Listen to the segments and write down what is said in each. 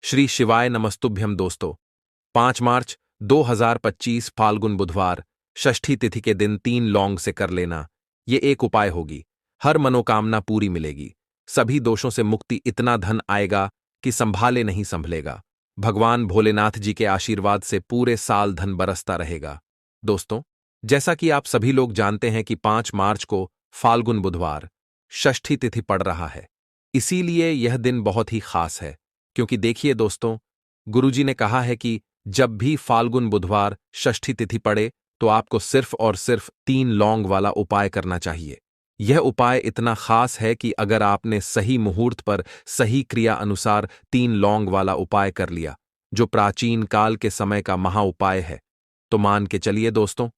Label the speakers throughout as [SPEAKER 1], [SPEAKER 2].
[SPEAKER 1] श्री शिवाय नमस्तुभ्यम दोस्तों। 5 मार्च 2025 फाल्गुन बुधवार षष्ठी तिथि के दिन 3 लौंग से कर लेना। ये एक उपाय होगी, हर मनोकामना पूरी मिलेगी, सभी दोषों से मुक्ति, इतना धन आएगा कि संभाले नहीं संभलेगा। भगवान भोलेनाथ जी के आशीर्वाद से पूरे साल धन बरसता रहेगा। दोस्तों, जैसा कि आप सभी लोग जानते हैं कि 5 मार्च को फाल्गुन बुधवार षष्ठी तिथि पड़ रहा है, इसीलिए यह दिन बहुत ही खास है। क्योंकि देखिए दोस्तों, गुरुजी ने कहा है कि जब भी फाल्गुन बुधवार षष्ठी तिथि पड़े तो आपको सिर्फ और सिर्फ 3 लौंग वाला उपाय करना चाहिए। यह उपाय इतना खास है कि अगर आपने सही मुहूर्त पर सही क्रिया अनुसार 3 लौंग वाला उपाय कर लिया, जो प्राचीन काल के समय का महा उपाय है, तो मान के चलिए दोस्तों,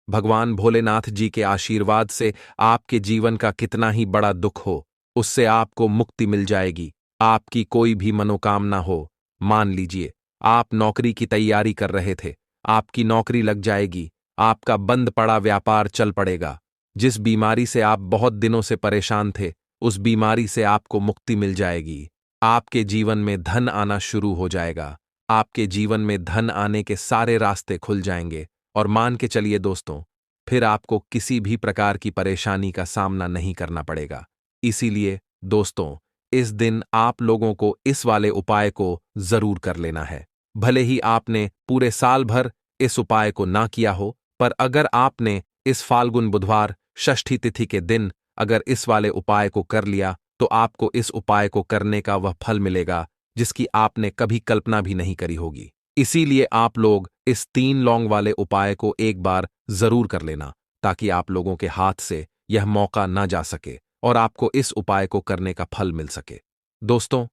[SPEAKER 1] भगवान भोलेनाथ जी के आशीर्वाद से आपके जीवन का कितना ही बड़ा दुख हो, उससे आपको मुक्ति मिल जाएगी। आपकी कोई भी मनोकामना हो, मान लीजिए आप नौकरी की तैयारी कर रहे थे, आपकी नौकरी लग जाएगी, आपका बंद पड़ा व्यापार चल पड़ेगा, जिस बीमारी से आप बहुत दिनों से परेशान थे, उस बीमारी से आपको मुक्ति मिल जाएगी। आपके जीवन में धन आना शुरू हो जाएगा, आपके जीवन में धन आने के सारे रास्ते खुल जाएंगे और मान के चलिए दोस्तों, फिर आपको किसी भी प्रकार की परेशानी का सामना नहीं करना पड़ेगा। इसीलिए दोस्तों, इस दिन आप लोगों को इस वाले उपाय को जरूर कर लेना है। भले ही आपने पूरे साल भर इस उपाय को ना किया हो, पर अगर आपने इस फाल्गुन बुधवार षष्ठी तिथि के दिन अगर इस वाले उपाय को कर लिया, तो आपको इस उपाय को करने का वह फल मिलेगा जिसकी आपने कभी कल्पना भी नहीं करी होगी। इसीलिए आप लोग इस 3 लौंग वाले उपाय को एक बार जरूर कर लेना, ताकि आप लोगों के हाथ से यह मौका ना जा सके और आपको इस उपाय को करने का फल मिल सके। दोस्तों,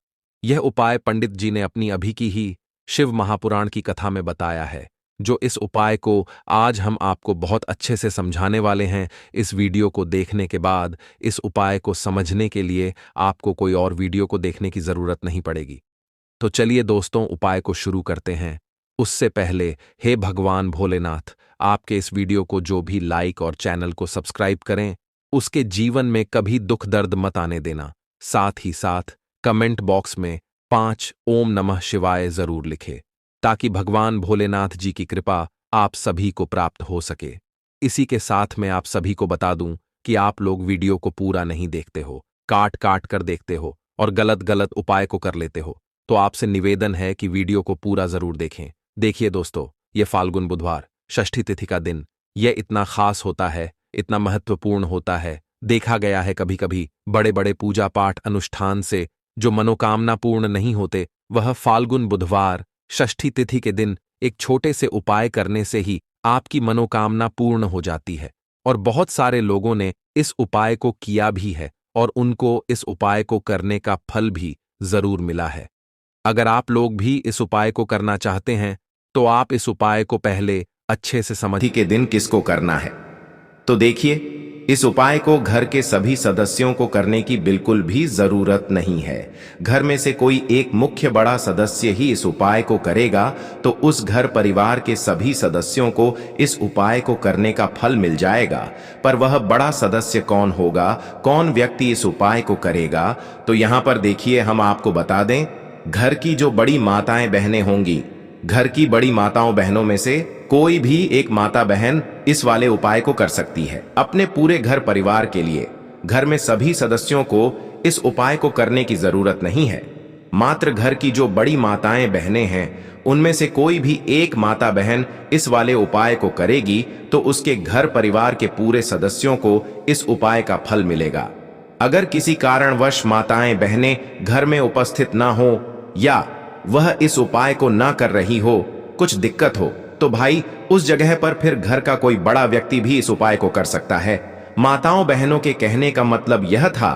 [SPEAKER 1] यह उपाय पंडित जी ने अपनी अभी की ही शिव महापुराण की कथा में बताया है, जो इस उपाय को आज हम आपको बहुत अच्छे से समझाने वाले हैं। इस वीडियो को देखने के बाद इस उपाय को समझने के लिए आपको कोई और वीडियो को देखने की जरूरत नहीं पड़ेगी। तो चलिए दोस्तों, उपाय को शुरू करते हैं। उससे पहले हे भगवान भोलेनाथ, आपके इस वीडियो को जो भी लाइक और चैनल को सब्सक्राइब करें, उसके जीवन में कभी दुख दर्द मत आने देना। साथ ही साथ कमेंट बॉक्स में 5 ओम नमः शिवाय जरूर लिखे, ताकि भगवान भोलेनाथ जी की कृपा आप सभी को प्राप्त हो सके। इसी के साथ मैं आप सभी को बता दूं कि आप लोग वीडियो को पूरा नहीं देखते हो, काट काट कर देखते हो और गलत गलत उपाय को कर लेते हो, तो आपसे निवेदन है कि वीडियो को पूरा जरूर देखें। देखिए दोस्तों, यह फाल्गुन बुधवार षष्ठी तिथि का दिन, यह इतना खास होता है, इतना महत्वपूर्ण होता है। देखा गया है कभी कभी बड़े बड़े पूजा पाठ अनुष्ठान से जो मनोकामना पूर्ण नहीं होते, वह फाल्गुन बुधवार षष्ठी तिथि के दिन एक छोटे से उपाय करने से ही आपकी मनोकामना पूर्ण हो जाती है। और बहुत सारे लोगों ने इस उपाय को किया भी है और उनको इस उपाय को करने का फल भी जरूर मिला है। अगर आप लोग भी इस उपाय को करना चाहते हैं, तो आप इस उपाय को पहले अच्छे से समझिए
[SPEAKER 2] के दिन किसको करना है। तो देखिए, इस उपाय को घर के सभी सदस्यों को करने की बिल्कुल भी जरूरत नहीं है। घर में से कोई एक मुख्य बड़ा सदस्य ही इस उपाय को करेगा, तो उस घर परिवार के सभी सदस्यों को इस उपाय को करने का फल मिल जाएगा। पर वह बड़ा सदस्य कौन होगा, कौन व्यक्ति इस उपाय को करेगा, तो यहाँ पर देखिए, हम आपको बता दें, घर की जो बड़ी माताएं बहनें होंगी, घर की बड़ी माताओं बहनों में से कोई भी एक माता बहन इस वाले उपाय को कर सकती है। अपने पूरे घर परिवार के लिए घर में सभी सदस्यों को इस उपाय को करने की जरूरत नहीं है। मात्र घर की जो बड़ी माताएं बहनें हैं, उनमें से कोई भी एक माता बहन इस वाले उपाय को करेगी, तो उसके घर परिवार के पूरे सदस्यों को इस उपाय का फल मिलेगा। अगर किसी कारणवश माताएं बहनें घर में उपस्थित ना हो या वह इस उपाय को ना कर रही हो, कुछ दिक्कत हो, तो भाई उस जगह पर फिर घर का कोई बड़ा व्यक्ति भी इस उपाय को कर सकता है। माताओं बहनों के कहने का मतलब यह था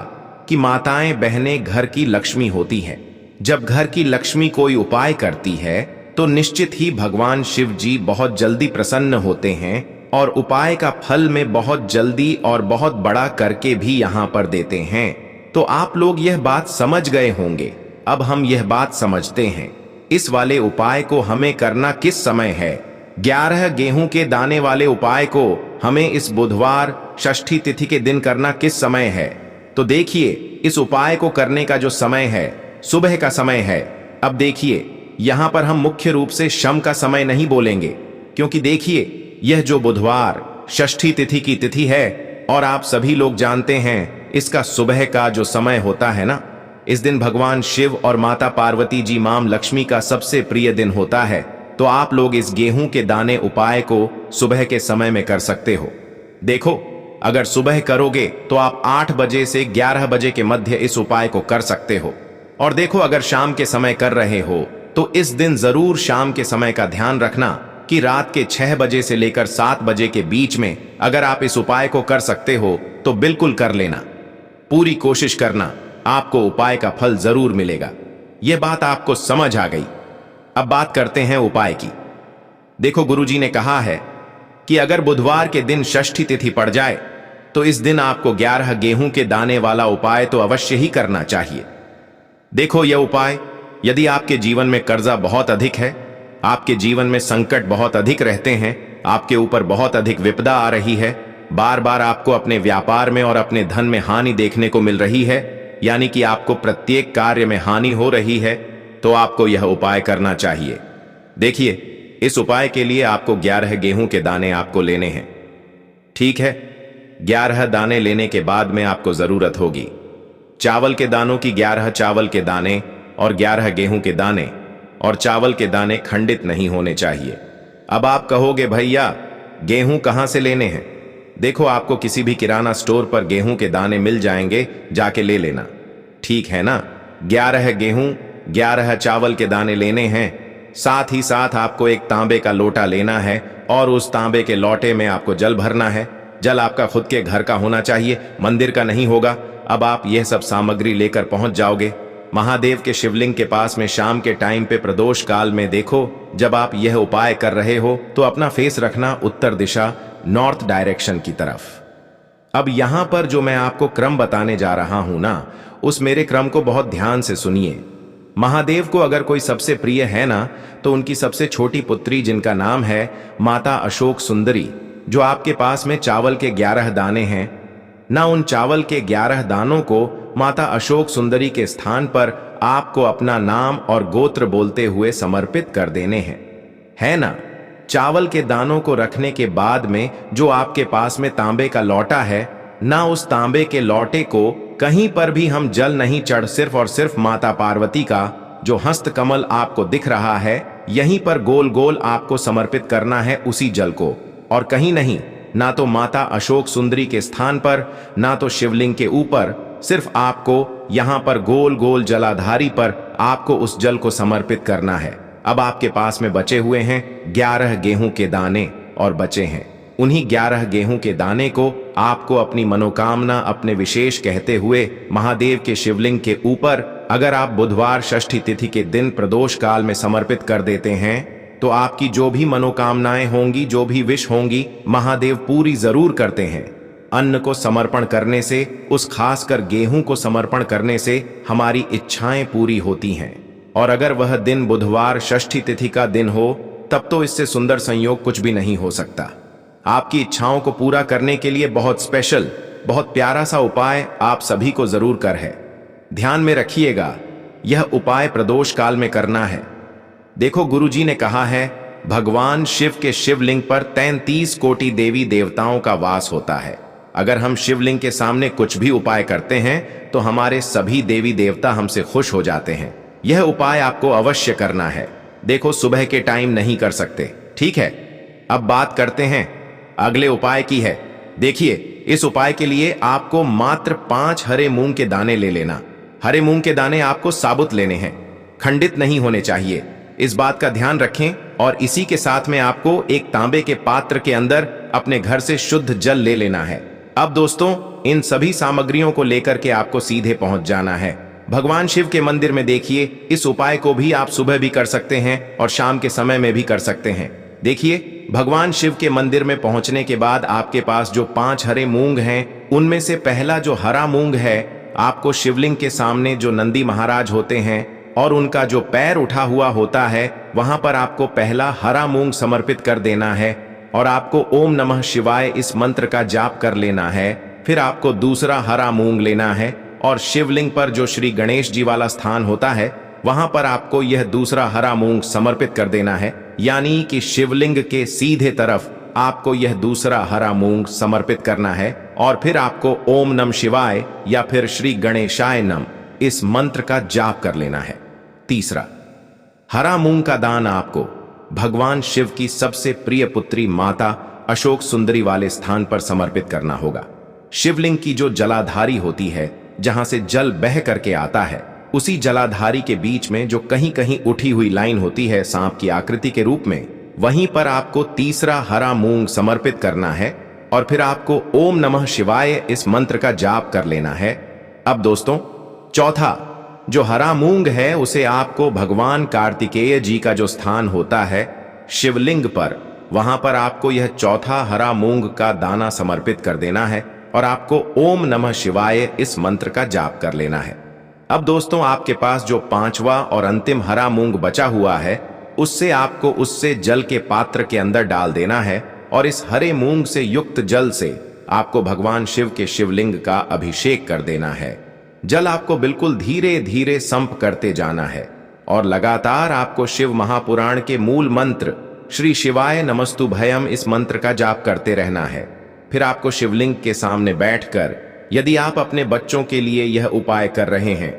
[SPEAKER 2] कि माताएं बहनें घर की लक्ष्मी होती हैं। जब घर की लक्ष्मी कोई उपाय करती है, तो निश्चित ही भगवान शिव जी बहुत जल्दी प्रसन्न होते हैं और उपाय का फल में बहुत जल्दी और बहुत बड़ा करके भी यहाँ पर देते हैं। तो आप लोग यह बात समझ गए होंगे। अब हम यह बात समझते हैं, इस वाले उपाय को हमें करना किस समय है। 11 गेहूं के दाने वाले उपाय को हमें इस बुधवार षष्ठी तिथि के दिन करना किस समय है। तो देखिए, इस उपाय को करने का जो समय है, सुबह का समय है। अब देखिए, यहां पर हम मुख्य रूप से शम का समय नहीं बोलेंगे, क्योंकि देखिए यह जो बुधवार षष्ठी तिथि की तिथि है और आप सभी लोग जानते हैं इसका सुबह का जो समय होता है ना, इस दिन भगवान शिव और माता पार्वती जी मां लक्ष्मी का सबसे प्रिय दिन होता है। तो आप लोग इस गेहूं के दाने उपाय को सुबह के समय में कर सकते हो। देखो, अगर सुबह करोगे तो आप 8 बजे से 11 बजे के मध्य इस उपाय को कर सकते हो। और देखो, अगर शाम के समय कर रहे हो तो इस दिन जरूर शाम के समय का ध्यान रखना कि रात के 6 बजे से लेकर 7 बजे के बीच में अगर आप इस उपाय को कर सकते हो तो बिल्कुल कर लेना। पूरी कोशिश करना, आपको उपाय का फल जरूर मिलेगा। यह बात आपको समझ आ गई। अब बात करते हैं उपाय की। देखो, गुरुजी ने कहा है कि अगर बुधवार के दिन षष्ठी तिथि पड़ जाए तो इस दिन आपको 11 गेहूं के दाने वाला उपाय तो अवश्य ही करना चाहिए। देखो, यह उपाय, यदि आपके जीवन में कर्जा बहुत अधिक है, आपके जीवन में संकट बहुत अधिक रहते हैं, आपके ऊपर बहुत अधिक विपदा आ रही है, बार बार आपको अपने व्यापार में और अपने धन में हानि देखने को मिल रही है, यानी कि आपको प्रत्येक कार्य में हानि हो रही है, तो आपको यह उपाय करना चाहिए। देखिए, इस उपाय के लिए आपको 11 गेहूं के दाने आपको लेने हैं। ठीक है, 11 दाने लेने के बाद में आपको जरूरत होगी चावल के दानों की। 11 चावल के दाने और 11 गेहूं के दाने, और चावल के दाने खंडित नहीं होने चाहिए। अब आप कहोगे, भैया गेहूं कहां से लेने हैं? देखो, आपको किसी भी किराना स्टोर पर गेहूं के दाने मिल जाएंगे, जाके ले लेना। ठीक है ना? 11 गेहूं 11 चावल के दाने लेने हैं। साथ ही साथ आपको एक तांबे का लोटा लेना है और उस तांबे के लोटे में आपको जल भरना है। जल आपका खुद के घर का होना चाहिए, मंदिर का नहीं होगा। अब आप यह सब सामग्री लेकर पहुंच जाओगे महादेव के शिवलिंग के पास में। शाम के टाइम पे प्रदोष काल में देखो, जब आप यह उपाय कर रहे हो तो अपना फेस रखना उत्तर दिशा, नॉर्थ डायरेक्शन की तरफ। अब यहां पर जो मैं आपको क्रम बताने जा रहा हूं ना, उस मेरे क्रम को बहुत ध्यान से सुनिए। महादेव को अगर कोई सबसे प्रिय है ना, तो उनकी सबसे छोटी पुत्री जिनका नाम है माता अशोक सुंदरी, जो आपके पास में चावल के 11 दाने हैं ना, उन चावल के 11 दानों को माता अशोक सुंदरी के स्थान पर आपको अपना नाम और गोत्र बोलते हुए समर्पित कर देने हैं, है ना? चावल के दानों को रखने के बाद में जो आपके पास में तांबे का लोटा है ना, उस तांबे के लोटे को कहीं पर भी हम जल नहीं चढ़, सिर्फ और सिर्फ माता पार्वती का जो हस्त कमल आपको दिख रहा है, यहीं पर गोल गोल आपको समर्पित करना है उसी जल को, और कहीं नहीं, ना तो माता अशोक सुंदरी के स्थान पर, ना तो शिवलिंग के ऊपर। सिर्फ आपको यहां पर गोल गोल जलाधारी पर आपको उस जल को समर्पित करना है। अब आपके पास में बचे हुए हैं 11 गेहूं के दाने और बचे हैं उन्हीं 11 गेहूं के दाने को आपको अपनी मनोकामना, अपने विशेष कहते हुए महादेव के शिवलिंग के ऊपर, अगर आप बुधवार षष्ठी तिथि के दिन प्रदोष काल में समर्पित कर देते हैं तो आपकी जो भी मनोकामनाएं होंगी, जो भी विश होंगी, महादेव पूरी जरूर करते हैं। अन्न को समर्पण करने से, उस खासकर गेहूं को समर्पण करने से हमारी इच्छाएं पूरी होती हैं। और अगर वह दिन बुधवार षष्ठी तिथि का दिन हो, तब तो इससे सुंदर संयोग कुछ भी नहीं हो सकता। आपकी इच्छाओं को पूरा करने के लिए बहुत स्पेशल, बहुत प्यारा सा उपाय आप सभी को जरूर कर है। ध्यान में रखिएगा, यह उपाय प्रदोष काल में करना है। देखो, गुरुजी ने कहा है भगवान शिव के शिवलिंग पर 33 कोटि देवी देवताओं का वास होता है। अगर हम शिवलिंग के सामने कुछ भी उपाय करते हैं तो हमारे सभी देवी देवता हमसे खुश हो जाते हैं। यह उपाय आपको अवश्य करना है। देखो, सुबह के टाइम नहीं कर सकते, ठीक है? अब बात करते हैं अगले उपाय की है। देखिए, इस उपाय के लिए आपको मात्र 5 हरे मूंग के दाने ले लेना। हरे मूंग के दाने आपको साबुत लेने हैं, खंडित नहीं होने चाहिए। इस बात का ध्यान रखें। और इसी के साथ में आपको एक तांबे के पात्र के अंदर अपने घर से शुद्ध जल ले लेना है। अब दोस्तों, इन सभी सामग्रियों को लेकर के आपको सीधे पहुंच जाना है भगवान शिव के मंदिर में। देखिए, इस उपाय को भी आप सुबह भी कर सकते हैं और शाम के समय में भी कर सकते हैं। देखिए, भगवान शिव के मंदिर में पहुंचने के बाद आपके पास जो 5 हरे मूंग हैं, उनमें से पहला जो हरा मूंग है, आपको शिवलिंग के सामने जो नंदी महाराज होते हैं और उनका जो पैर उठा हुआ होता है, वहां पर आपको पहला हरा मूंग समर्पित कर देना है और आपको ओम नमः शिवाय इस मंत्र का जाप कर लेना है। फिर आपको दूसरा हरा मूंग लेना है और शिवलिंग पर जो श्री गणेश जी वाला स्थान होता है, वहां पर आपको यह दूसरा हरा मूंग समर्पित कर देना है, यानी कि शिवलिंग के सीधे तरफ आपको यह दूसरा हरा मूंग समर्पित करना है और फिर आपको ओम नम शिवाय या फिर श्री गणेशाय नम इस मंत्र का जाप कर लेना है। तीसरा, हरा मूंग का दान आपको भगवान शिव की सबसे प्रिय पुत्री माता अशोक सुंदरी वाले स्थान पर समर्पित करना होगा। शिवलिंग की जो जलाधारी होती है, जहां से जल बह करके आता है, उसी जलाधारी के बीच में जो कहीं कहीं उठी हुई लाइन होती है सांप की आकृति के रूप में, वहीं पर आपको तीसरा हरा मूंग समर्पित करना है और फिर आपको ओम नमः शिवाय इस मंत्र का जाप कर लेना है। अब दोस्तों, चौथा जो हरा मूंग है उसे आपको भगवान कार्तिकेय जी का जो स्थान होता है शिवलिंग पर, वहां पर आपको यह चौथा हरा मूंग का दाना समर्पित कर देना है और आपको ओम नमः शिवाय इस मंत्र का जाप कर लेना है। अब दोस्तों, आपके पास जो पांचवा और अंतिम हरा मूंग बचा हुआ है, उससे आपको उससे जल के पात्र के अंदर डाल देना है और इस हरे मूंग से युक्त जल से आपको भगवान शिव के शिवलिंग का अभिषेक कर देना है। जल आपको बिल्कुल धीरे धीरे संप करते जाना है और लगातार आपको शिव महापुराण के मूल मंत्र श्री शिवाय नमस्तु भयम इस मंत्र का जाप करते रहना है। फिर आपको शिवलिंग के सामने बैठकर, यदि आप अपने बच्चों के लिए यह उपाय कर रहे हैं,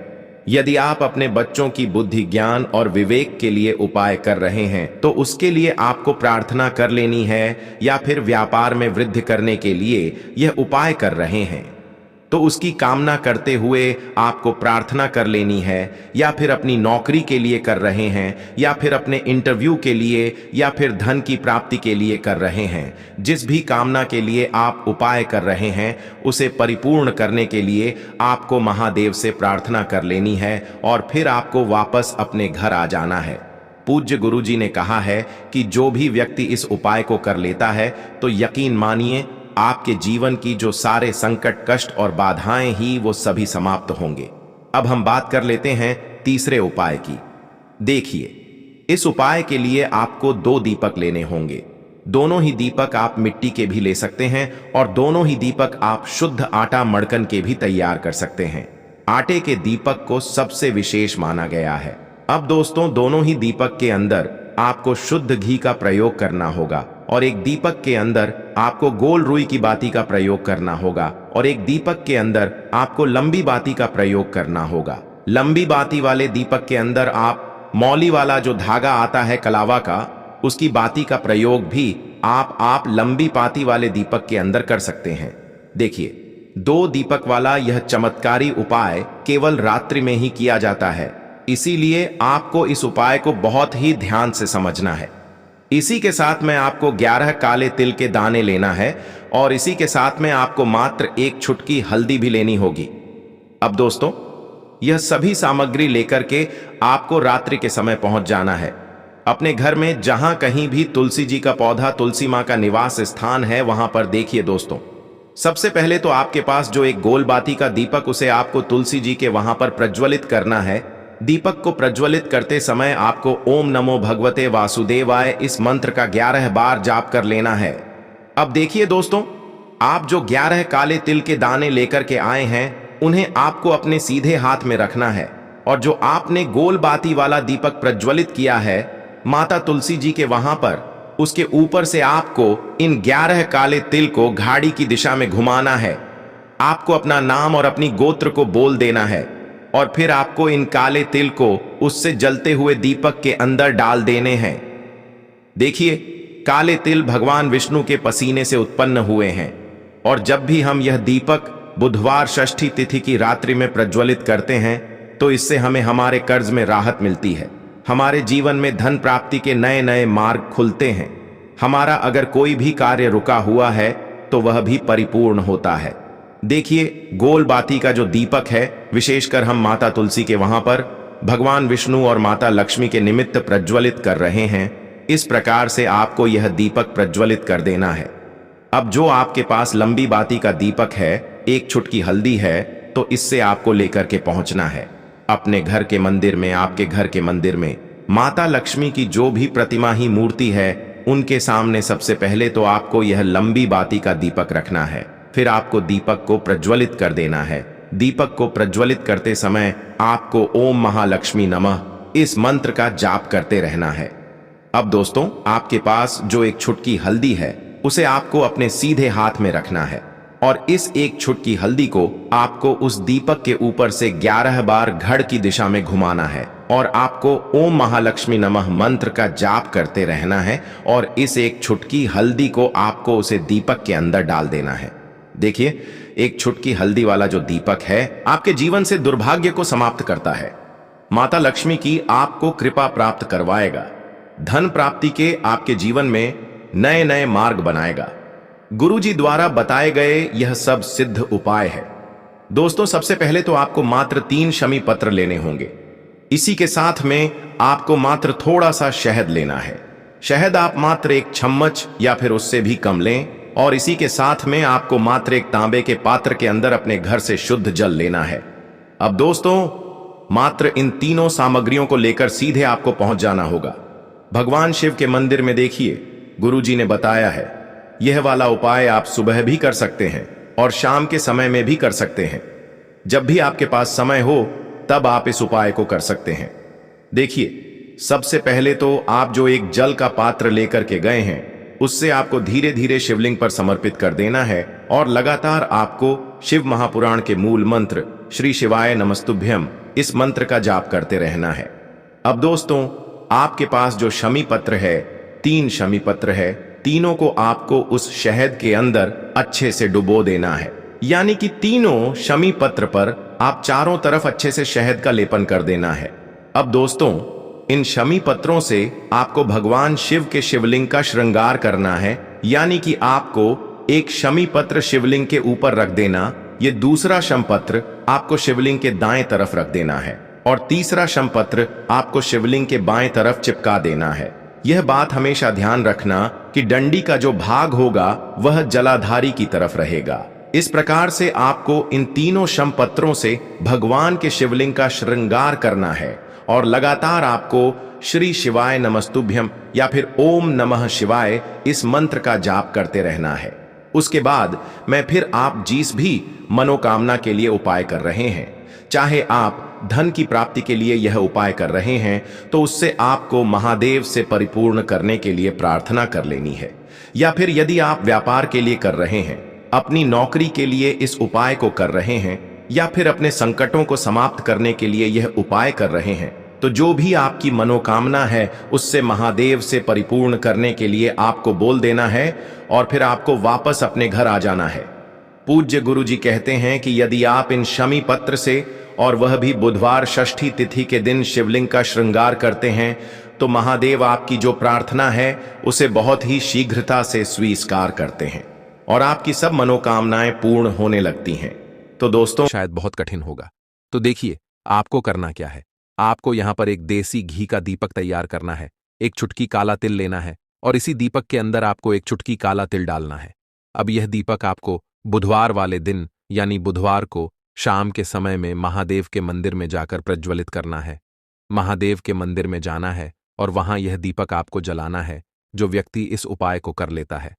[SPEAKER 2] यदि आप अपने बच्चों की बुद्धि ज्ञान और विवेक के लिए उपाय कर रहे हैं, तो उसके लिए आपको प्रार्थना कर लेनी है, या फिर व्यापार में वृद्धि करने के लिए यह उपाय कर रहे हैं तो उसकी कामना करते हुए आपको प्रार्थना कर लेनी है, या फिर अपनी नौकरी के लिए कर रहे हैं, या फिर अपने इंटरव्यू के लिए, या फिर धन की प्राप्ति के लिए कर रहे हैं। जिस भी कामना के लिए आप उपाय कर रहे हैं, उसे परिपूर्ण करने के लिए आपको महादेव से प्रार्थना कर लेनी है और फिर आपको वापस अपने घर आ जाना है। पूज्य गुरुजी ने कहा है कि जो भी व्यक्ति इस उपाय को कर लेता है, तो यकीन मानिए आपके जीवन की जो सारे संकट, कष्ट और बाधाएं ही वो सभी समाप्त होंगे। अब हम बात कर लेते हैं तीसरे उपाय की। देखिए, इस उपाय के लिए आपको 2 दीपक लेने होंगे। दोनों ही दीपक आप मिट्टी के भी ले सकते हैं और दोनों ही दीपक आप शुद्ध आटा मड़कन के भी तैयार कर सकते हैं। आटे के दीपक को सबसे विशेष माना गया है। अब दोस्तों, दोनों ही दीपक के अंदर आपको शुद्ध घी का प्रयोग करना होगा और एक दीपक के अंदर आपको गोल रुई की बाती का प्रयोग करना होगा और एक दीपक के अंदर आपको लंबी बाती का प्रयोग करना होगा। लंबी बाती वाले दीपक के अंदर आप मौली वाला जो धागा आता है कलावा का, उसकी बाती का प्रयोग भी आप लंबी बाती वाले दीपक के अंदर कर सकते हैं। देखिए, 2 दीपक वाला यह चमत्कारी उपाय केवल रात्रि में ही किया जाता है, इसीलिए आपको इस उपाय को बहुत ही ध्यान से समझना है। इसी के साथ में आपको 11 काले तिल के दाने लेना है और इसी के साथ में आपको मात्र 1 चुटकी हल्दी भी लेनी होगी। अब दोस्तों, यह सभी सामग्री लेकर के आपको रात्रि के समय पहुंच जाना है अपने घर में, जहां कहीं भी तुलसी जी का पौधा, तुलसी मां का निवास स्थान है, वहां पर। देखिए दोस्तों, सबसे पहले तो आपके पास जो एक गोल बाती का दीपक, उसे आपको तुलसी जी के वहां पर प्रज्वलित करना है। दीपक को प्रज्वलित करते समय आपको ओम नमो भगवते वासुदेवाय इस मंत्र का 11 बार जाप कर लेना है। अब देखिए दोस्तों, आप जो 11 काले तिल के दाने लेकर के आए हैं, उन्हें आपको अपने सीधे हाथ में रखना है और जो आपने गोल बाती वाला दीपक प्रज्वलित किया है माता तुलसी जी के वहां पर, उसके ऊपर से आपको इन 11 काले तिल को घाड़ी की दिशा में घुमाना है। आपको अपना नाम और अपनी गोत्र को बोल देना है और फिर आपको इन काले तिल को उससे जलते हुए दीपक के अंदर डाल देने हैं। देखिए, काले तिल भगवान विष्णु के पसीने से उत्पन्न हुए हैं और जब भी हम यह दीपक बुधवार षष्ठी तिथि की रात्रि में प्रज्वलित करते हैं, तो इससे हमें हमारे कर्ज में राहत मिलती है, हमारे जीवन में धन प्राप्ति के नए नए मार्ग खुलते हैं। हमारा अगर कोई भी कार्य रुका हुआ है तो वह भी परिपूर्ण होता है। देखिए, गोल बाती का जो दीपक है, विशेषकर हम माता तुलसी के वहां पर भगवान विष्णु और माता लक्ष्मी के निमित्त प्रज्वलित कर रहे हैं। इस प्रकार से आपको यह दीपक प्रज्वलित कर देना है। अब जो आपके पास लंबी बाती का दीपक है, 1 चुटकी हल्दी है, तो इससे आपको लेकर के पहुंचना है अपने घर के मंदिर में। आपके घर के मंदिर में माता लक्ष्मी की जो भी प्रतिमा ही मूर्ति है, उनके सामने सबसे पहले तो आपको यह लंबी बाती का दीपक रखना है। फिर आपको दीपक को प्रज्वलित कर देना है। दीपक को प्रज्वलित करते समय आपको ओम महालक्ष्मी नमः इस मंत्र का जाप करते रहना है। अब दोस्तों, आपके पास जो एक छुटकी हल्दी है उसे आपको अपने सीधे हाथ में रखना है और इस एक छुटकी हल्दी को आपको उस दीपक के ऊपर से 11 बार घड़ की दिशा में घुमाना है और आपको ओम महालक्ष्मी नमः मंत्र का जाप करते रहना है और इस एक छुटकी हल्दी को आपको उसे दीपक के अंदर डाल देना है। देखिए, एक छुटकी हल्दी वाला जो दीपक है आपके जीवन से दुर्भाग्य को समाप्त करता है, माता लक्ष्मी की आपको कृपा प्राप्त करवाएगा, धन प्राप्ति के आपके जीवन में नए नए मार्ग बनाएगा। गुरुजी द्वारा बताए गए यह सब सिद्ध उपाय है। दोस्तों, सबसे पहले तो आपको मात्र 3 शमी पत्र लेने होंगे। इसी के साथ में आपको मात्र थोड़ा सा शहद लेना है। शहद आप मात्र 1 चम्मच या फिर उससे भी कम लें और इसी के साथ में आपको मात्र एक तांबे के पात्र के अंदर अपने घर से शुद्ध जल लेना है। अब दोस्तों, मात्र इन तीनों सामग्रियों को लेकर सीधे आपको पहुंच जाना होगा भगवान शिव के मंदिर में। देखिए, गुरुजी ने बताया है यह वाला उपाय आप सुबह भी कर सकते हैं और शाम के समय में भी कर सकते हैं। जब भी आपके पास समय हो तब आप इस उपाय को कर सकते हैं। देखिए, सबसे पहले तो आप जो एक जल का पात्र लेकर के गए हैं उससे आपको धीरे धीरे शिवलिंग पर समर्पित कर देना है और लगातार आपको शिव महापुराण के मूल मंत्र श्री शिवाय नमस्तुभ्यम इस मंत्र का जाप करते रहना है। अब दोस्तों, आपके पास जो शमी पत्र है, 3 शमी पत्र है, तीनों को आपको उस शहद के अंदर अच्छे से डुबो देना है। यानी कि तीनों शमी पत्र पर आप चारों तरफ अच्छे से शहद का लेपन कर देना है। अब दोस्तों, इन शमी पत्रों से आपको भगवान शिव के शिवलिंग का श्रृंगार करना है। यानी कि आपको एक शमी पत्र शिवलिंग के ऊपर रख देना, ये दूसरा शम पत्र आपको शिवलिंग के दाएं तरफ रख देना है और तीसरा शम पत्र आपको शिवलिंग के बाएं तरफ चिपका देना है। यह बात हमेशा ध्यान रखना कि डंडी का जो भाग होगा वह जलाधारी की तरफ रहेगा। इस प्रकार से आपको इन तीनों शम पत्रों से भगवान के शिवलिंग का श्रृंगार करना है और लगातार आपको श्री शिवाय नमस्तुभ्यम या फिर ओम नमः शिवाय इस मंत्र का जाप करते रहना है। उसके बाद मैं फिर आप जिस भी मनोकामना के लिए उपाय कर रहे हैं, चाहे आप धन की प्राप्ति के लिए यह उपाय कर रहे हैं तो उससे आपको महादेव से परिपूर्ण करने के लिए प्रार्थना कर लेनी है, या फिर यदि आप व्यापार के लिए कर रहे हैं, अपनी नौकरी के लिए इस उपाय को कर रहे हैं, या फिर अपने संकटों को समाप्त करने के लिए यह उपाय कर रहे हैं, तो जो भी आपकी मनोकामना है उससे महादेव से परिपूर्ण करने के लिए आपको बोल देना है और फिर आपको वापस अपने घर आ जाना है। पूज्य गुरुजी कहते हैं कि यदि आप इन शमी पत्र से और वह भी बुधवार षष्ठी तिथि के दिन शिवलिंग का श्रृंगार करते हैं तो महादेव आपकी जो प्रार्थना है उसे बहुत ही शीघ्रता से स्वीकार करते हैं और आपकी सब मनोकामनाएं पूर्ण होने लगती हैं। तो दोस्तों,
[SPEAKER 1] शायद बहुत कठिन होगा, तो देखिए आपको करना क्या है। आपको यहां पर एक देसी घी का दीपक तैयार करना है, एक चुटकी काला तिल लेना है और इसी दीपक के अंदर आपको एक चुटकी काला तिल डालना है। अब यह दीपक आपको बुधवार वाले दिन यानी बुधवार को शाम के समय में महादेव के मंदिर में जाकर प्रज्वलित करना है। महादेव के मंदिर में जाना है और वहां यह दीपक आपको जलाना है। जो व्यक्ति इस उपाय को कर लेता है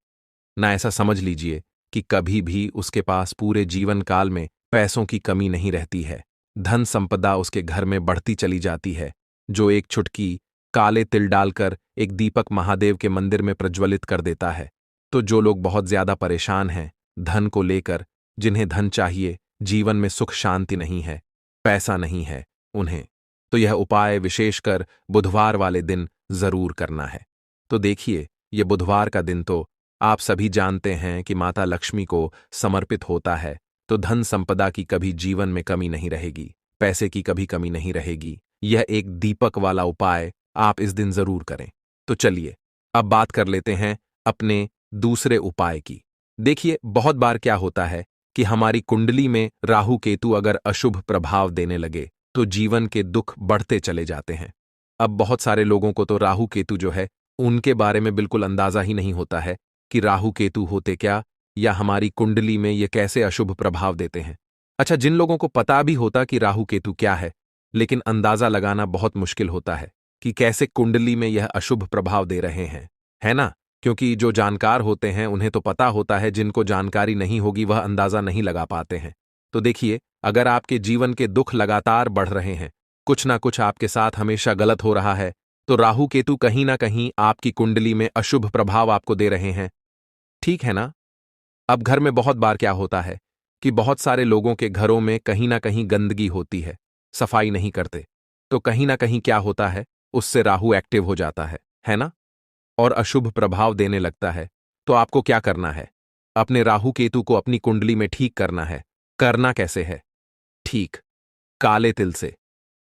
[SPEAKER 1] ना, ऐसा समझ लीजिए कि कभी भी उसके पास पूरे जीवन काल में पैसों की कमी नहीं रहती है, धन संपदा उसके घर में बढ़ती चली जाती है। जो एक चुटकी काले तिल डालकर एक दीपक महादेव के मंदिर में प्रज्वलित कर देता है, तो जो लोग बहुत ज्यादा परेशान हैं धन को लेकर, जिन्हें धन चाहिए, जीवन में सुख शांति नहीं है, पैसा नहीं है उन्हें, तो यह उपाय विशेषकर बुधवार वाले दिन जरूर करना है। तो देखिए, ये बुधवार का दिन तो आप सभी जानते हैं कि माता लक्ष्मी को समर्पित होता है, तो धन संपदा की कभी जीवन में कमी नहीं रहेगी, पैसे की कभी कमी नहीं रहेगी। यह एक दीपक वाला उपाय आप इस दिन जरूर करें। तो चलिए अब बात कर लेते हैं अपने दूसरे उपाय की। देखिए, बहुत बार क्या होता है कि हमारी कुंडली में राहु केतु अगर अशुभ प्रभाव देने लगे तो जीवन के दुख बढ़ते चले जाते हैं। अब बहुत सारे लोगों को तो राहु केतु जो है उनके बारे में बिल्कुल अंदाजा ही नहीं होता है कि राहु केतु होते क्या या हमारी कुंडली में ये कैसे अशुभ प्रभाव देते हैं। अच्छा, जिन लोगों को पता भी होता कि राहु केतु क्या है, लेकिन अंदाजा लगाना बहुत मुश्किल होता है कि कैसे कुंडली में यह अशुभ प्रभाव दे रहे हैं, है ना? क्योंकि जो जानकार होते हैं उन्हें तो पता होता है, जिनको जानकारी नहीं होगी वह अंदाजा नहीं लगा पाते हैं। तो देखिए, अगर आपके जीवन के दुख लगातार बढ़ रहे हैं, कुछ ना कुछ आपके साथ हमेशा गलत हो रहा है, तो राहु केतु कहीं ना कहीं आपकी कुंडली में अशुभ प्रभाव आपको दे रहे हैं। ठीक है ना? अब घर में बहुत बार क्या होता है कि बहुत सारे लोगों के घरों में कहीं ना कहीं गंदगी होती है, सफाई नहीं करते, तो कहीं ना कहीं क्या होता है, उससे राहु एक्टिव हो जाता है ना? और अशुभ प्रभाव देने लगता है। तो आपको क्या करना है? अपने राहु केतु को अपनी कुंडली में ठीक करना है। करना कैसे है? ठीक, काले तिल से।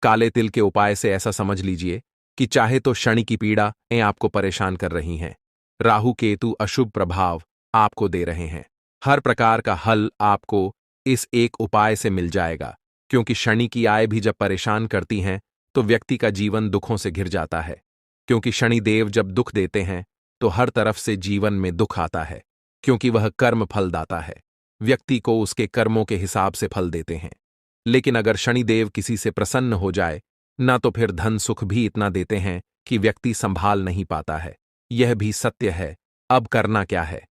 [SPEAKER 1] काले तिल के उपाय से ऐसा समझ लीजिए कि चाहे तो शनि की पीड़ा आपको परेशान कर रही हैं, राहु केतु अशुभ प्रभाव आपको दे रहे हैं, हर प्रकार का हल आपको इस एक उपाय से मिल जाएगा। क्योंकि शनि की आय भी जब परेशान करती हैं तो व्यक्ति का जीवन दुखों से घिर जाता है। क्योंकि शनि देव जब दुख देते हैं तो हर तरफ से जीवन में दुख आता है। क्योंकि वह कर्म फलदाता है, व्यक्ति को उसके कर्मों के हिसाब से फल देते हैं। लेकिन अगर शनिदेव किसी से प्रसन्न हो जाए ना, तो फिर धन सुख भी इतना देते हैं कि व्यक्ति संभाल नहीं पाता है। यह भी सत्य है। अब करना क्या है?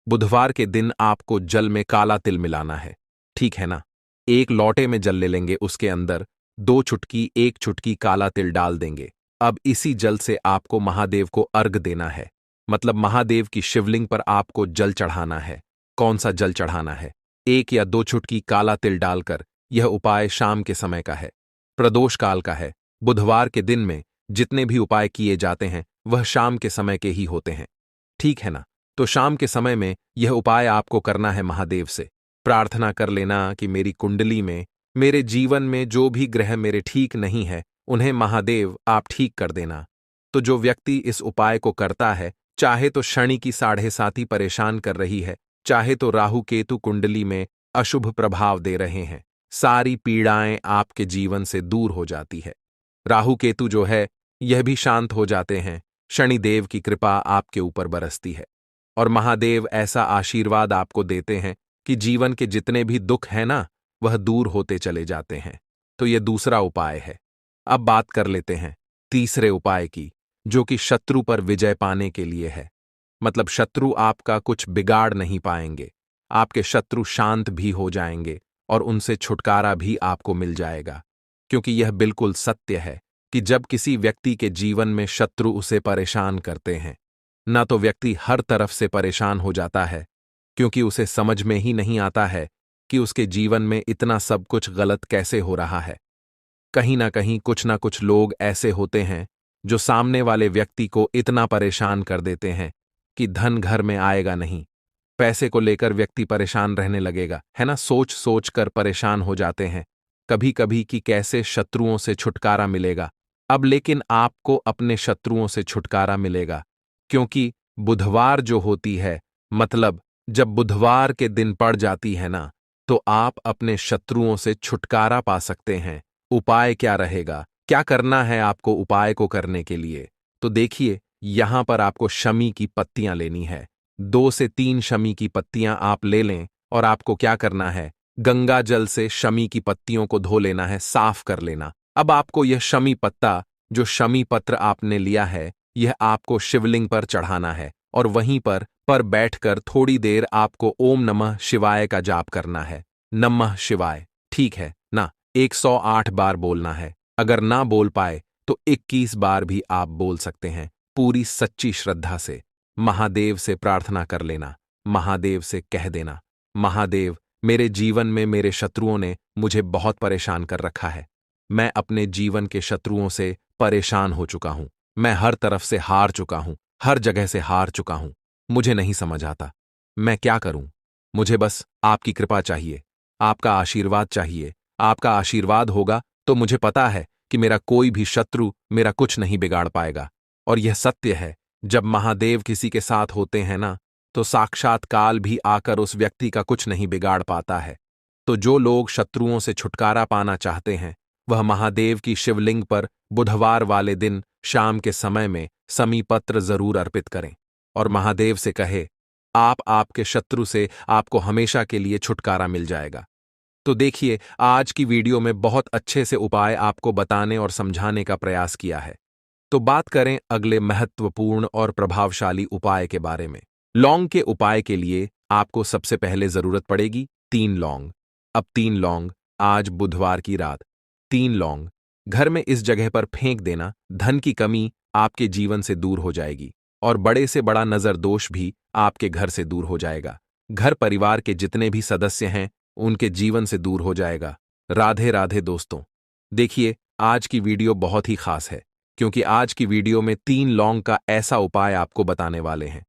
[SPEAKER 1] बुधवार के दिन आपको जल में काला तिल मिलाना है। ठीक है ना? एक लोटे में जल ले लेंगे, उसके अंदर 2 चुटकी 1 चुटकी काला तिल डाल देंगे। अब इसी जल से आपको महादेव को अर्घ देना है, मतलब महादेव की शिवलिंग पर आपको जल चढ़ाना है। कौन सा जल चढ़ाना है? 1 या 2 चुटकी काला तिल डालकर। यह उपाय शाम के समय का है, प्रदोष काल का है। बुधवार के दिन में जितने भी उपाय किए जाते हैं वह शाम के समय के ही होते हैं। ठीक है ना? तो शाम के समय में यह उपाय आपको करना है। महादेव से प्रार्थना कर लेना कि मेरी कुंडली में, मेरे जीवन में जो भी ग्रह मेरे ठीक नहीं है, उन्हें महादेव आप ठीक कर देना। तो जो व्यक्ति इस उपाय को करता है, चाहे तो शनि की 7.5 परेशान कर रही है, चाहे तो राहु केतु कुंडली में अशुभ प्रभाव दे रहे हैं, सारी पीड़ाएं आपके जीवन से दूर हो जाती है। राहु केतु जो है यह भी शांत हो जाते हैं। शनिदेव की कृपा आपके ऊपर बरसती है और महादेव ऐसा आशीर्वाद आपको देते हैं कि जीवन के जितने भी दुख हैं ना, वह दूर होते चले जाते हैं। तो यह दूसरा उपाय है। अब बात कर लेते हैं तीसरे उपाय की, जो कि शत्रु पर विजय पाने के लिए है। मतलब शत्रु आपका कुछ बिगाड़ नहीं पाएंगे, आपके शत्रु शांत भी हो जाएंगे और उनसे छुटकारा भी आपको मिल जाएगा। क्योंकि यह बिल्कुल सत्य है कि जब किसी व्यक्ति के जीवन में शत्रु उसे परेशान करते हैं ना, तो व्यक्ति हर तरफ से परेशान हो जाता है। क्योंकि उसे समझ में ही नहीं आता है कि उसके जीवन में इतना सब कुछ गलत कैसे हो रहा है। कहीं ना कुछ लोग ऐसे होते हैं जो सामने वाले व्यक्ति को इतना परेशान कर देते हैं कि धन घर में आएगा नहीं। पैसे को लेकर व्यक्ति परेशान रहने लगेगा, है ना? सोच सोच कर परेशान हो जाते हैं कभी कभी कि कैसे शत्रुओं से छुटकारा मिलेगा। अब लेकिन आपको अपने शत्रुओं से छुटकारा मिलेगा, क्योंकि बुधवार जो होती है, मतलब जब बुधवार के दिन पड़ जाती है ना, तो आप अपने शत्रुओं से छुटकारा पा सकते हैं। उपाय क्या रहेगा? क्या करना है आपको उपाय को करने के लिए? तो देखिए, यहां पर आपको शमी की पत्तियां लेनी है। 2 से 3 शमी की पत्तियां आप ले लें और आपको क्या करना है? गंगा जल से शमी की पत्तियों को धो लेना है, साफ कर लेना। अब आपको यह शमी पत्ता, जो शमी पत्र आपने लिया है, यह आपको शिवलिंग पर चढ़ाना है और वहीं पर बैठकर थोड़ी देर आपको ओम नमः शिवाय का जाप करना है। नमः शिवाय, ठीक है ना? 108 बार बोलना है। अगर ना बोल पाए तो 21 बार भी आप बोल सकते हैं, पूरी सच्ची श्रद्धा से। महादेव से प्रार्थना कर लेना, महादेव से कह देना, महादेव, मेरे जीवन में मेरे शत्रुओं ने मुझे बहुत परेशान कर रखा है। मैं अपने जीवन के शत्रुओं से परेशान हो चुका हूं। मैं हर तरफ से हार चुका हूं, हर जगह से हार चुका हूं। मुझे नहीं समझ आता मैं क्या करूं। मुझे बस आपकी कृपा चाहिए, आपका आशीर्वाद चाहिए। आपका आशीर्वाद होगा तो मुझे पता है कि मेरा कोई भी शत्रु मेरा कुछ नहीं बिगाड़ पाएगा। और यह सत्य है, जब महादेव किसी के साथ होते हैं ना, तो साक्षात काल भी आकर उस व्यक्ति का कुछ नहीं बिगाड़ पाता है। तो जो लोग शत्रुओं से छुटकारा पाना चाहते हैं, वह महादेव की शिवलिंग पर बुधवार वाले दिन शाम के समय में समी पत्र जरूर अर्पित करें और महादेव से कहे, आपके शत्रु से आपको हमेशा के लिए छुटकारा मिल जाएगा। तो देखिए, आज की वीडियो में बहुत अच्छे से उपाय आपको बताने और समझाने का प्रयास किया है। तो बात करें अगले महत्वपूर्ण और प्रभावशाली उपाय के बारे में। लौंग के उपाय के लिए आपको सबसे पहले जरूरत पड़ेगी 3 लौंग। अब 3 लौंग, आज बुधवार की रात 3 लौंग घर में इस जगह पर फेंक देना, धन की कमी आपके जीवन से दूर हो जाएगी और बड़े से बड़ा नजर दोष भी आपके घर से दूर हो जाएगा। घर परिवार के जितने भी सदस्य हैं उनके जीवन से दूर हो जाएगा। राधे राधे दोस्तों। देखिए, आज की वीडियो बहुत ही खास है क्योंकि आज की वीडियो में 3 लौंग का ऐसा उपाय आपको बताने वाले हैं।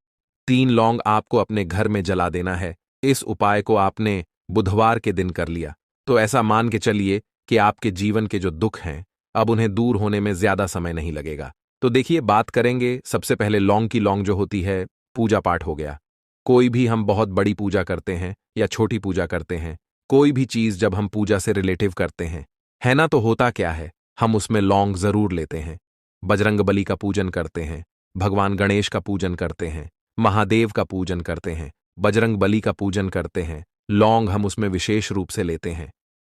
[SPEAKER 1] 3 लौंग आपको अपने घर में जला देना है। इस उपाय को आपने बुधवार के दिन कर लिया तो ऐसा मान के चलिए कि आपके जीवन के जो दुख हैं अब उन्हें दूर होने में ज्यादा समय नहीं लगेगा। तो देखिए, बात करेंगे सबसे पहले लौंग की। लौंग जो होती है, पूजा पाठ हो गया। कोई भी हम बहुत बड़ी पूजा करते हैं या छोटी पूजा करते हैं, कोई भी चीज जब हम पूजा से रिलेटिव करते हैं, है ना, तो होता क्या है, हम उसमें लौंग जरूर लेते हैं। बजरंगबली का पूजन करते हैं, भगवान गणेश का पूजन करते हैं, महादेव का पूजन करते हैं, बजरंगबली का पूजन करते हैं। लौंग हम उसमें विशेष रूप से लेते हैं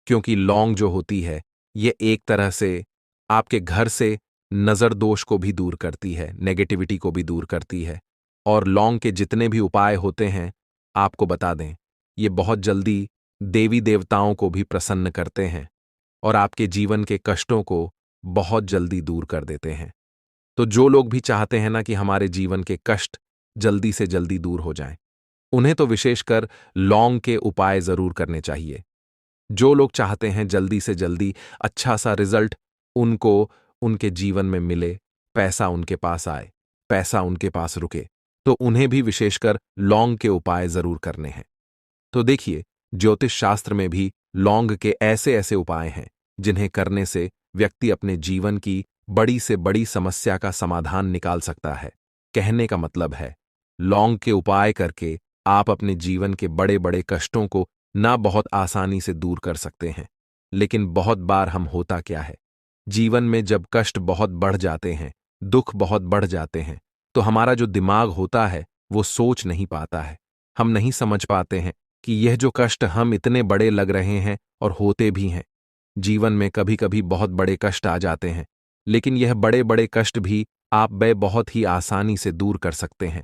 [SPEAKER 1] क्योंकि लौंग जो होती है ये एक तरह से आपके घर से नजर दोष को भी दूर करती है, नेगेटिविटी को भी दूर करती है। और लौंग के जितने भी उपाय होते हैं, आपको बता दें, ये बहुत जल्दी देवी देवताओं को भी प्रसन्न करते हैं और आपके जीवन के कष्टों को बहुत जल्दी दूर कर देते हैं। तो जो लोग भी चाहते हैं ना कि हमारे जीवन के कष्ट जल्दी से जल्दी दूर हो जाएं, उन्हें तो विशेषकर लौंग के उपाय जरूर करने चाहिए। जो लोग चाहते हैं जल्दी से जल्दी अच्छा सा रिजल्ट उनको उनके जीवन में मिले, पैसा उनके पास आए, पैसा उनके पास रुके, तो उन्हें भी विशेषकर लौंग के उपाय जरूर करने हैं। तो देखिए, ज्योतिष शास्त्र में भी लौंग के ऐसे ऐसे उपाय हैं जिन्हें करने से व्यक्ति अपने जीवन की बड़ी से बड़ी समस्या का समाधान निकाल सकता है। कहने का मतलब है, लौंग के उपाय करके आप अपने जीवन के बड़े बड़े कष्टों को ना बहुत आसानी से दूर कर सकते हैं। लेकिन बहुत बार हम होता क्या है, जीवन में जब कष्ट बहुत बढ़ जाते हैं, दुख बहुत बढ़ जाते हैं, तो हमारा जो दिमाग होता है वो सोच नहीं पाता है। हम नहीं समझ पाते हैं कि यह जो कष्ट हम इतने बड़े लग रहे हैं और होते भी हैं। जीवन में कभी कभी बहुत बड़े कष्ट आ जाते हैं, लेकिन यह बड़े बड़े कष्ट भी आप बहुत ही आसानी से दूर कर सकते हैं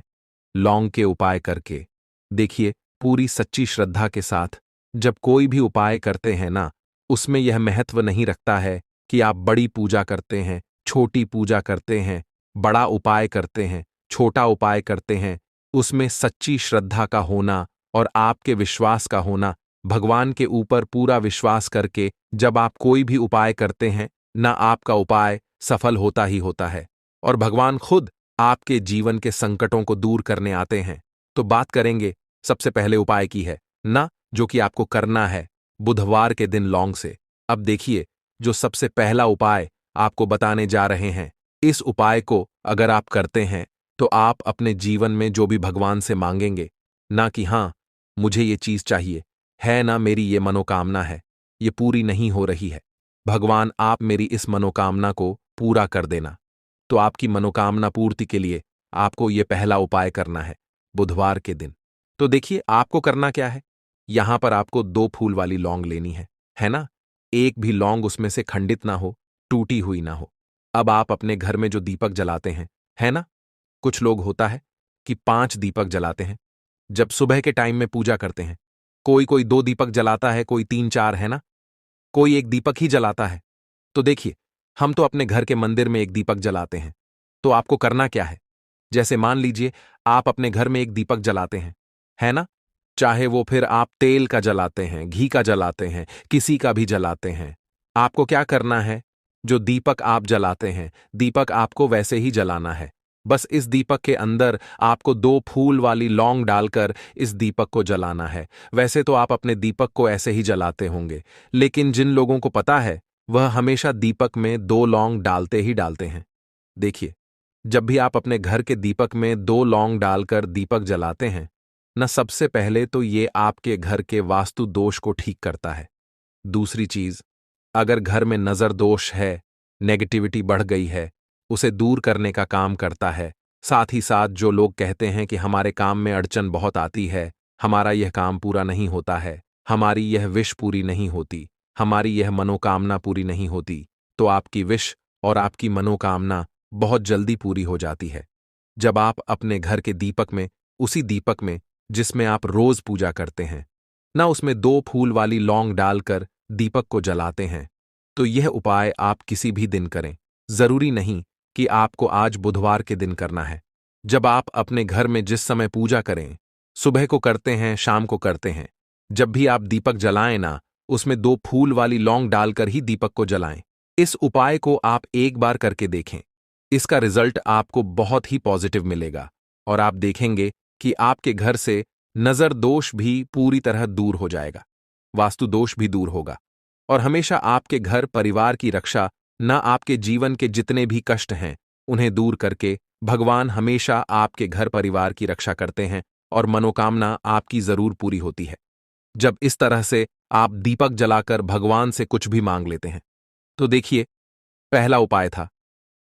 [SPEAKER 1] लौंग के उपाय करके। देखिए, पूरी सच्ची श्रद्धा के साथ जब कोई भी उपाय करते हैं ना, उसमें यह महत्व नहीं रखता है कि आप बड़ी पूजा करते हैं, छोटी पूजा करते हैं, बड़ा उपाय करते हैं, छोटा उपाय करते हैं। उसमें सच्ची श्रद्धा का होना और आपके विश्वास का होना, भगवान के ऊपर पूरा विश्वास करके जब आप कोई भी उपाय करते हैं ना, आपका उपाय सफल होता ही होता है और भगवान खुद आपके जीवन के संकटों को दूर करने आते हैं। तो बात करेंगे सबसे पहले उपाय की है ना, जो कि आपको करना है बुधवार के दिन लौंग से। अब देखिए, जो सबसे पहला उपाय आपको बताने जा रहे हैं, इस उपाय को अगर आप करते हैं तो आप अपने जीवन में जो भी भगवान से मांगेंगे ना कि हाँ मुझे ये चीज चाहिए है ना, मेरी ये मनोकामना है, ये पूरी नहीं हो रही है, भगवान आप मेरी इस मनोकामना को पूरा कर देना। तो आपकी मनोकामना पूर्ति के लिए आपको ये पहला उपाय करना है बुधवार के दिन। तो देखिए, आपको करना क्या है, यहां पर आपको 2 फूल वाली लौंग लेनी है ना। एक भी लौंग उसमें से खंडित ना हो, टूटी हुई ना हो। अब आप अपने घर में जो दीपक जलाते हैं, है ना, कुछ लोग होता है कि 5 दीपक जलाते हैं जब सुबह के टाइम में पूजा करते हैं। कोई कोई 2 दीपक जलाता है, कोई 3-4, है ना, कोई 1 दीपक ही जलाता है। तो देखिए, हम तो अपने घर के मंदिर में 1 दीपक जलाते हैं। तो आपको करना क्या है, जैसे मान लीजिए आप अपने घर में 1 दीपक जलाते हैं, है ना, चाहे वो फिर आप तेल का जलाते हैं, घी का जलाते हैं, किसी का भी जलाते हैं, आपको क्या करना है, जो दीपक आप जलाते हैं, दीपक आपको वैसे ही जलाना है। बस इस दीपक के अंदर आपको 2 फूल वाली लौंग डालकर इस दीपक को जलाना है। वैसे तो आप अपने दीपक को ऐसे ही जलाते होंगे, लेकिन जिन लोगों को पता है वह हमेशा दीपक में 2 लौंग डालते ही डालते हैं। देखिए, जब भी आप अपने घर के दीपक में 2 लौंग डालकर दीपक जलाते हैं न, सबसे पहले तो ये आपके घर के वास्तु दोष को ठीक करता है। दूसरी चीज, अगर घर में नजर दोष है, नेगेटिविटी बढ़ गई है, उसे दूर करने का काम करता है। साथ ही साथ जो लोग कहते हैं कि हमारे काम में अड़चन बहुत आती है, हमारा यह काम पूरा नहीं होता है, हमारी यह विश पूरी नहीं होती, हमारी यह मनोकामना पूरी नहीं होती, तो आपकी विश और आपकी मनोकामना बहुत जल्दी पूरी हो जाती है जब आप अपने घर के दीपक में, उसी दीपक में जिसमें आप रोज पूजा करते हैं ना, उसमें 2 फूल वाली लौंग डालकर दीपक को जलाते हैं। तो यह उपाय आप किसी भी दिन करें। जरूरी नहीं कि आपको आज बुधवार के दिन करना है। जब आप अपने घर में जिस समय पूजा करें, सुबह को करते हैं, शाम को करते हैं, जब भी आप दीपक जलाएं ना, उसमें 2 फूल वाली लौंग डालकर ही दीपक को जलाएं। इस उपाय को आप एक बार करके देखें। इसका रिजल्ट आपको बहुत ही पॉजिटिव मिलेगा और आप देखेंगे कि आपके घर से नजर दोष भी पूरी तरह दूर हो जाएगा, वास्तु दोष भी दूर होगा और हमेशा आपके घर परिवार की रक्षा, न आपके जीवन के जितने भी कष्ट हैं उन्हें दूर करके भगवान हमेशा आपके घर परिवार की रक्षा करते हैं और मनोकामना आपकी जरूर पूरी होती है जब इस तरह से आप दीपक जलाकर भगवान से कुछ भी मांग लेते हैं। तो देखिए, पहला उपाय था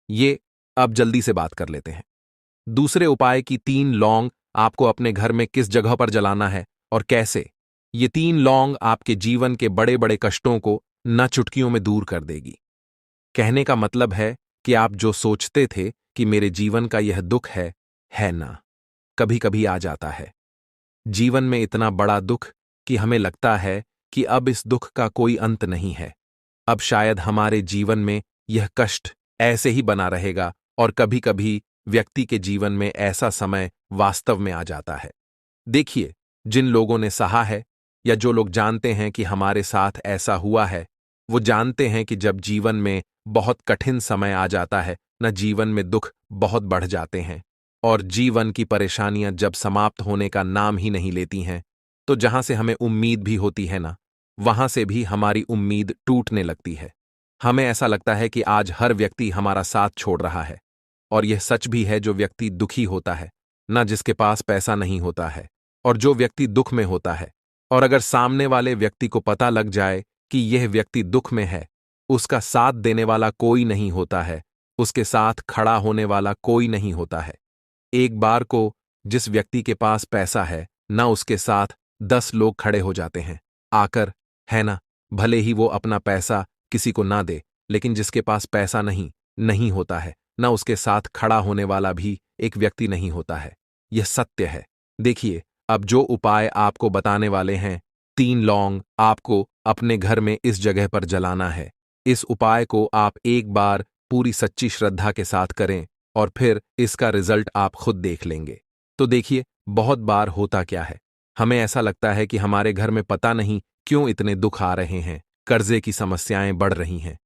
[SPEAKER 1] ये। अब जल्दी से बात कर लेते हैं दूसरे उपाय की। 3 लौंग आपको अपने घर में किस जगह पर जलाना है और कैसे। ये 3 लौंग आपके जीवन के बड़े बड़े कष्टों को न चुटकियों में दूर कर देगी। कहने का मतलब है कि आप जो सोचते थे कि मेरे जीवन का यह दुख है ना, कभी कभी आ जाता है जीवन में इतना बड़ा दुख कि हमें लगता है कि अब इस दुख का कोई अंत नहीं है। अब शायद हमारे जीवन में यह कष्ट ऐसे ही बना रहेगा और कभी कभी व्यक्ति के जीवन में ऐसा समय वास्तव में आ जाता है। देखिए, जिन लोगों ने सहा है या जो लोग जानते हैं कि हमारे साथ ऐसा हुआ है, वो जानते हैं कि जब जीवन में बहुत कठिन समय आ जाता है न, जीवन में दुख बहुत बढ़ जाते हैं और जीवन की परेशानियां जब समाप्त होने का नाम ही नहीं लेती हैं, तो जहां से हमें उम्मीद भी होती है ना, वहां से भी हमारी उम्मीद टूटने लगती है। हमें ऐसा लगता है कि आज हर व्यक्ति हमारा साथ छोड़ रहा है और यह सच भी है। जो व्यक्ति दुखी होता है ना, जिसके पास पैसा नहीं होता है, और जो व्यक्ति दुख में होता है, और अगर सामने वाले व्यक्ति को पता लग जाए कि यह व्यक्ति दुख में है, उसका साथ देने वाला कोई नहीं होता है, उसके साथ खड़ा होने वाला कोई नहीं होता है। एक बार को जिस व्यक्ति के पास पैसा है ना, उसके साथ 10 लोग खड़े हो जाते हैं आकर, है ना। भले ही वो अपना पैसा किसी को ना दे, लेकिन जिसके पास पैसा नहीं होता है ना, उसके साथ खड़ा होने वाला भी एक व्यक्ति नहीं होता है। यह सत्य है। देखिए, अब जो उपाय आपको बताने वाले हैं, 3 लौंग आपको अपने घर में इस जगह पर जलाना है। इस उपाय को आप एक बार पूरी सच्ची श्रद्धा के साथ करें और फिर इसका रिजल्ट आप खुद देख लेंगे। तो देखिए, बहुत बार होता क्या है, हमें ऐसा लगता है कि हमारे घर में पता नहीं क्यों इतने दुख आ रहे हैं, कर्जे की समस्याएं बढ़ रही हैं,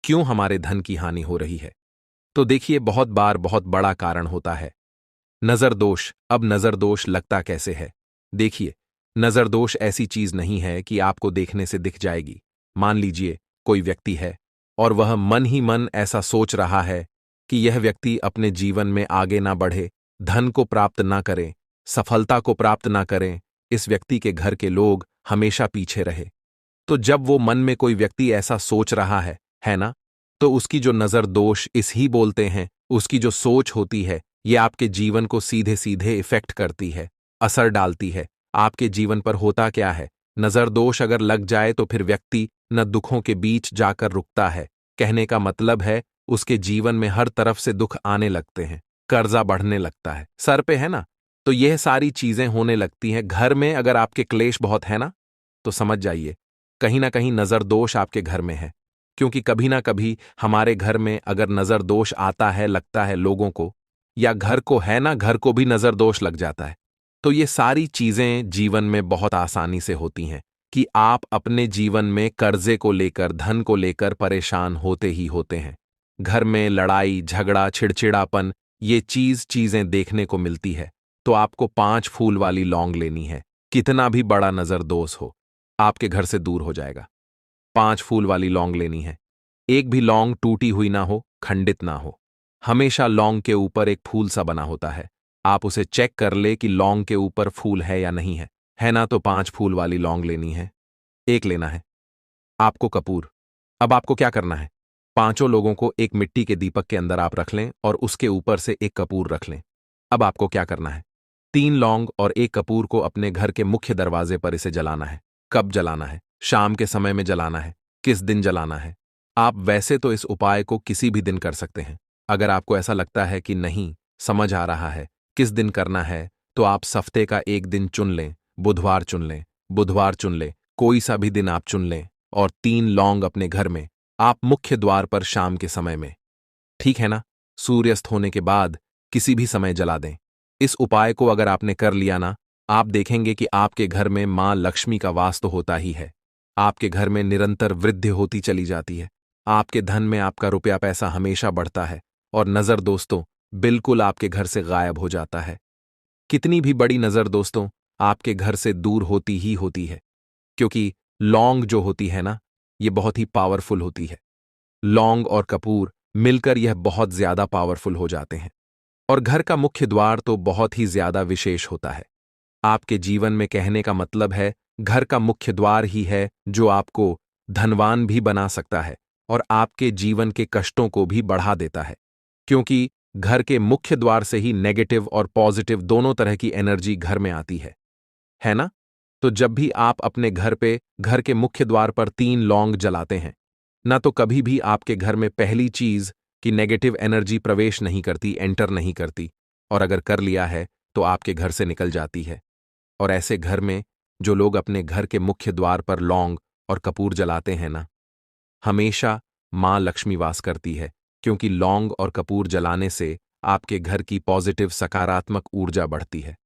[SPEAKER 1] क्यों हमारे धन की हानि हो रही है। तो देखिए, बहुत बार बहुत बड़ा कारण होता है नजर दोष। अब नजर दोष लगता कैसे है? देखिए, नजर दोष ऐसी चीज नहीं है कि आपको देखने से दिख जाएगी। मान लीजिए कोई व्यक्ति है और वह मन ही मन ऐसा सोच रहा है कि यह व्यक्ति अपने जीवन में आगे ना बढ़े, धन को प्राप्त ना करे, सफलता को प्राप्त ना करें, इस व्यक्ति के घर के लोग हमेशा पीछे रहे। तो जब वो मन में कोई व्यक्ति ऐसा सोच रहा है ना, तो उसकी जो नजर दोष इस ही बोलते हैं, उसकी जो सोच होती है, ये आपके जीवन को सीधे सीधे इफेक्ट करती है, असर डालती है। आपके जीवन पर होता क्या है, नजर दोष अगर लग जाए तो फिर व्यक्ति न दुखों के बीच जाकर रुकता है। कहने का मतलब है उसके जीवन में हर तरफ से दुख आने लगते हैं, कर्जा बढ़ने लगता है, सर पे है ना, तो यह सारी चीजें होने लगती हैं। घर में अगर आपके क्लेश बहुत है ना, तो समझ जाइए कहीं ना कहीं नजर दोष आपके घर में है। क्योंकि कभी ना कभी हमारे घर में अगर नजर दोष आता है, लगता है लोगों को या घर को, है ना, घर को भी नजर दोष लग जाता है। तो ये सारी चीजें जीवन में बहुत आसानी से होती हैं कि आप अपने जीवन में कर्जे को लेकर, धन को लेकर परेशान होते ही होते हैं। घर में लड़ाई झगड़ा चिड़चिड़ापन, ये चीजें देखने को मिलती है। तो आपको 5 फूल वाली लौंग लेनी है। कितना भी बड़ा नजर दोष हो, आपके घर से दूर हो जाएगा। 5 फूल वाली लौंग लेनी है। एक भी लौंग टूटी हुई ना हो, खंडित ना हो। हमेशा लौंग के ऊपर एक फूल सा बना होता है। आप उसे चेक कर ले कि लौंग के ऊपर फूल है या नहीं है ना। तो 5 फूल वाली लौंग लेनी है। एक लेना है आपको कपूर। अब आपको क्या करना है, 5 लोगों को एक मिट्टी के दीपक के अंदर आप रख लें और उसके ऊपर से एक कपूर रख लें। अब आपको क्या करना है, 3 लौंग और एक कपूर को अपने घर के मुख्य दरवाजे पर इसे जलाना है। कब जलाना है? शाम के समय में जलाना है। किस दिन जलाना है? आप वैसे तो इस उपाय को किसी भी दिन कर सकते हैं। अगर आपको ऐसा लगता है कि नहीं समझ आ रहा है किस दिन करना है, तो आप हफ्ते का एक दिन चुन लें। बुधवार चुन लें, कोई सा भी दिन आप चुन लें और 3 लौंग अपने घर में आप मुख्य द्वार पर शाम के समय में, ठीक है ना, सूर्यास्त होने के बाद किसी भी समय जला दें। इस उपाय को अगर आपने कर लिया ना, आप देखेंगे कि आपके घर में मां लक्ष्मी का वास तो होता ही है। आपके घर में निरंतर वृद्धि होती चली जाती है। आपके धन में आपका रुपया पैसा हमेशा बढ़ता है और नजर दोस्तों बिल्कुल आपके घर से गायब हो जाता है। कितनी भी बड़ी नजर दोस्तों आपके घर से दूर होती ही होती है, क्योंकि लौंग जो होती है ना, ये बहुत ही पावरफुल होती है। लौंग और कपूर मिलकर यह बहुत ज्यादा पावरफुल हो जाते हैं। और घर का मुख्य द्वार तो बहुत ही ज्यादा विशेष होता है। आपके जीवन में कहने का मतलब है घर का मुख्य द्वार ही है जो आपको धनवान भी बना सकता है और आपके जीवन के कष्टों को भी बढ़ा देता है, क्योंकि घर के मुख्य द्वार से ही नेगेटिव और पॉजिटिव दोनों तरह की एनर्जी घर में आती है ना? तो जब भी आप अपने घर पे घर के मुख्य द्वार पर 3 लौंग जलाते हैं ना, तो कभी भी आपके घर में पहली चीज कि नेगेटिव एनर्जी प्रवेश नहीं करती, एंटर नहीं करती, और अगर कर लिया है तो आपके घर से निकल जाती है। और ऐसे घर में जो लोग अपने घर के मुख्य द्वार पर लौंग और कपूर जलाते हैं ना, हमेशा मां लक्ष्मी वास करती है, क्योंकि लौंग और कपूर जलाने से आपके घर की पॉजिटिव सकारात्मक ऊर्जा बढ़ती है।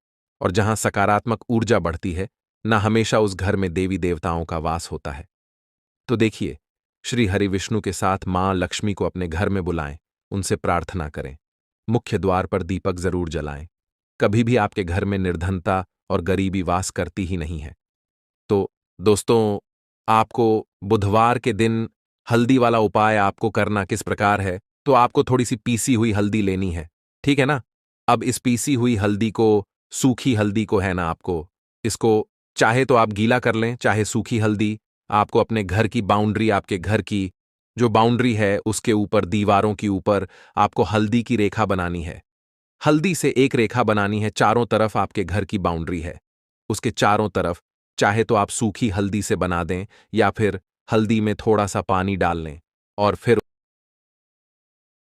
[SPEAKER 1] और जहां सकारात्मक ऊर्जा बढ़ती है ना, हमेशा उस घर में देवी देवताओं का वास होता है। तो देखिए, श्री हरि विष्णु के साथ मां लक्ष्मी को अपने घर में बुलाएं, उनसे प्रार्थना करें, मुख्य द्वार पर दीपक जरूर जलाएं। कभी भी आपके घर में निर्धनता और गरीबी वास करती ही नहीं है। तो दोस्तों, आपको बुधवार के दिन हल्दी वाला उपाय आपको करना किस प्रकार है, तो आपको थोड़ी सी पीसी हुई हल्दी लेनी है, ठीक है ना? अब इस पीसी हुई हल्दी को, सूखी हल्दी को है ना, आपको इसको चाहे तो आप गीला कर लें, चाहे सूखी हल्दी। आपको अपने घर की बाउंड्री, आपके घर की जो बाउंड्री है उसके ऊपर, दीवारों के ऊपर आपको हल्दी की रेखा बनानी है। हल्दी से एक रेखा बनानी है, चारों तरफ आपके घर की बाउंड्री है, उसके चारों तरफ चाहे तो आप सूखी हल्दी से बना दें या फिर हल्दी में थोड़ा सा पानी डाल लें और फिर